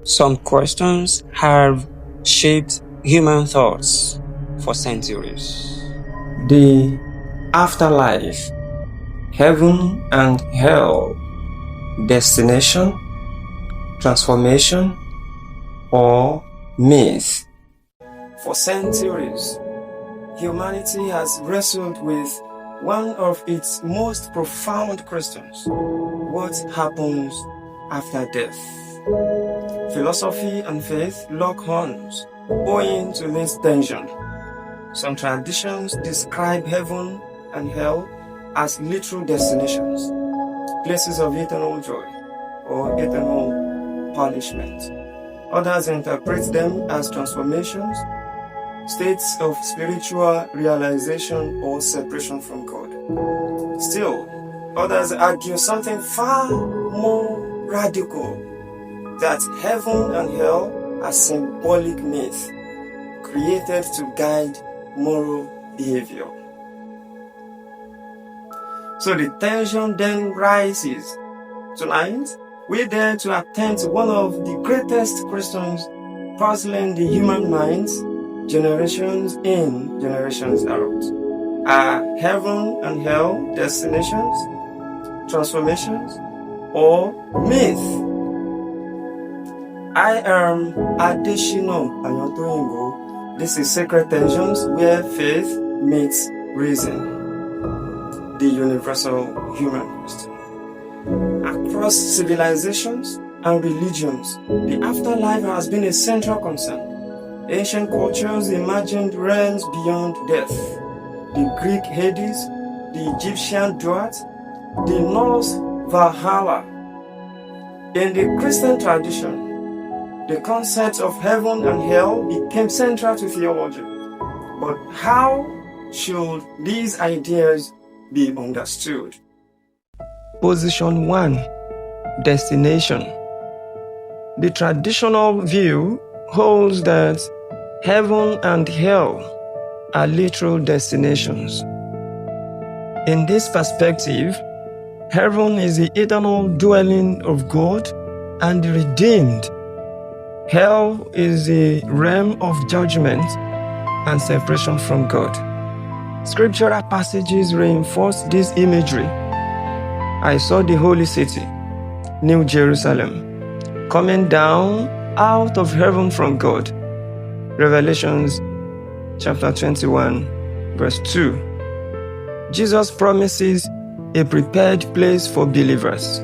Some questions have shaped human thoughts for centuries. The afterlife, heaven and hell, destination, transformation, or myth. For centuries, humanity has wrestled with one of its most profound questions: what happens after death? Philosophy and faith lock horns owing to this tension. Some traditions describe heaven and hell as literal destinations, places of eternal joy or eternal punishment. Others interpret them as transformations, states of spiritual realization or separation from God. Still, others argue something far more radical, that heaven and hell are symbolic myths created to guide moral behavior. So the tension then rises. Tonight, we dare to attempt one of the greatest questions puzzling the human minds, generations in, generations out. Are heaven and hell destinations, transformations, or myth? I am Adesina, Ayantoyinbo. This is Sacred Tensions, where faith meets reason, the universal human question. Across civilizations and religions, the afterlife has been a central concern. Ancient cultures imagined realms beyond death: the Greek Hades, the Egyptian Duat, the Norse Valhalla. In the Christian tradition, the concept of heaven and hell became central to theology. But how should these ideas be understood? Position 1. Destination. The traditional view holds that heaven and hell are literal destinations. In this perspective, heaven is the eternal dwelling of God and the redeemed. Hell is the realm of judgment and separation from God. Scriptural passages reinforce this imagery. I saw the holy city, New Jerusalem, coming down out of heaven from God. Revelations chapter 21, verse 2. Jesus promises a prepared place for believers.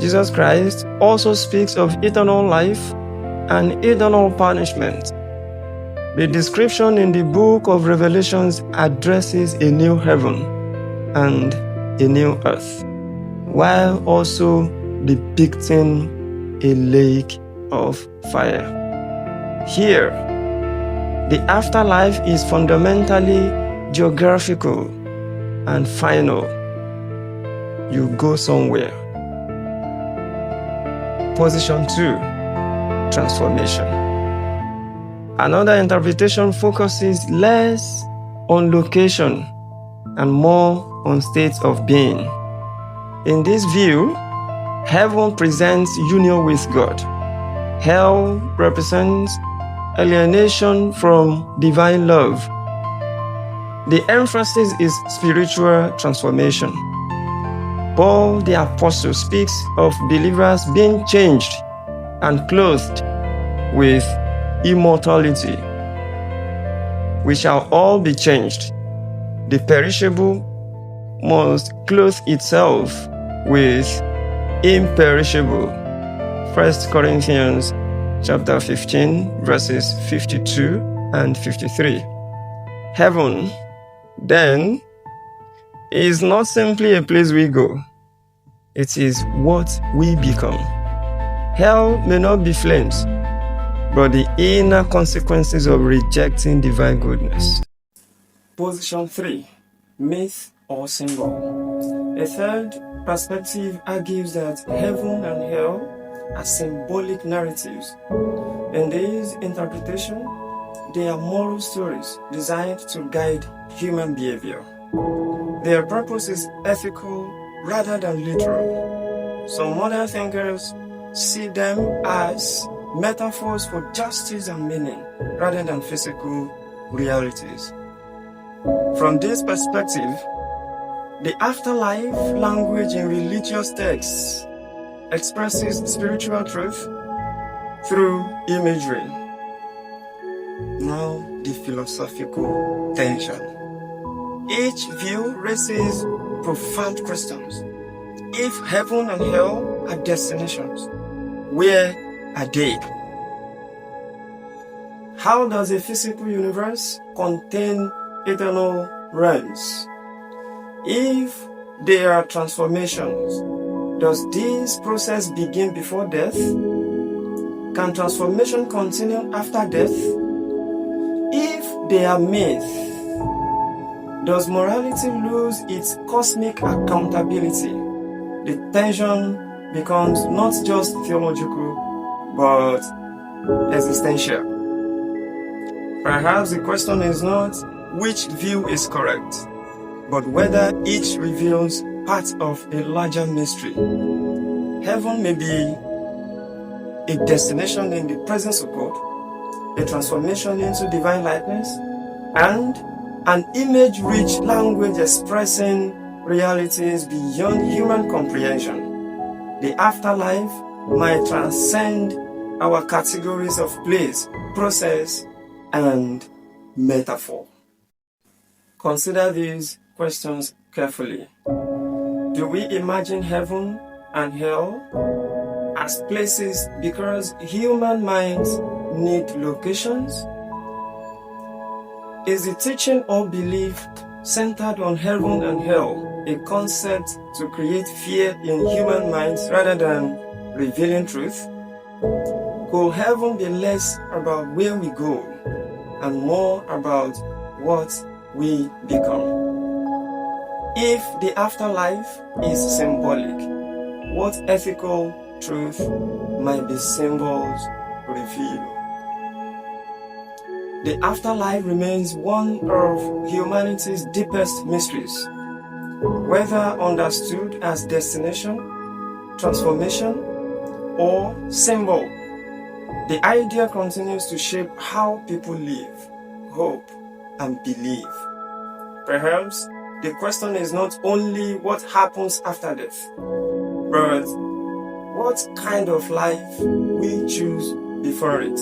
Jesus Christ also speaks of eternal life and eternal punishment. The description in the book of Revelations addresses a new heaven and a new earth, while also depicting a lake of fire. Here, the afterlife is fundamentally geographical and final. You go somewhere. Position 2. Transformation. Another interpretation focuses less on location and more on states of being. In this view, heaven presents union with God. Hell represents alienation from divine love. The emphasis is spiritual transformation. Paul the Apostle speaks of believers being changed and clothed with immortality. We shall all be changed. The perishable must clothe itself with imperishable. 1 Corinthians chapter 15, verses 52 and 53. Heaven, then, is not simply a place we go. It is what we become. Hell may not be flames, but the inner consequences of rejecting divine goodness. Position 3. Myth or symbol. A third perspective argues that heaven and hell are symbolic narratives. In this interpretation, they are moral stories designed to guide human behavior. Their purpose is ethical rather than literal. Some modern thinkers see them as metaphors for justice and meaning rather than physical realities. From this perspective, the afterlife language in religious texts expresses spiritual truth through imagery. Now, the philosophical tension. Each view raises profound questions. If heaven and hell are destinations, where are they? How does a physical universe contain eternal realms? If there are transformations, does this process begin before death? Can transformation continue after death? If they are myths, does morality lose its cosmic accountability? The tension becomes not just theological, but existential. Perhaps the question is not which view is correct, but whether each reveals part of a larger mystery. Heaven may be a destination in the presence of God, a transformation into divine likeness, and an image-rich language expressing realities beyond human comprehension. The afterlife might transcend our categories of place, process, and metaphor. Consider these questions carefully. Do we imagine heaven and hell as places because human minds need locations? Is the teaching or belief centered on heaven and hell a concept to create fear in human minds rather than revealing truth? Could heaven be less about where we go and more about what we become? If the afterlife is symbolic, what ethical truth might the symbols reveal? The afterlife remains one of humanity's deepest mysteries. Whether understood as destination, transformation, or symbol, the idea continues to shape how people live, hope, and believe. Perhaps the question is not only what happens after death, but what kind of life we choose before it.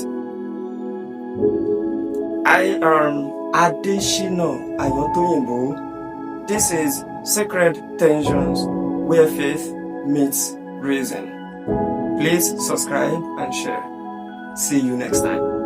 I am Adesina Ayantoyinbo. This is Sacred Tensions, where faith meets reason. Please subscribe and share. See you next time.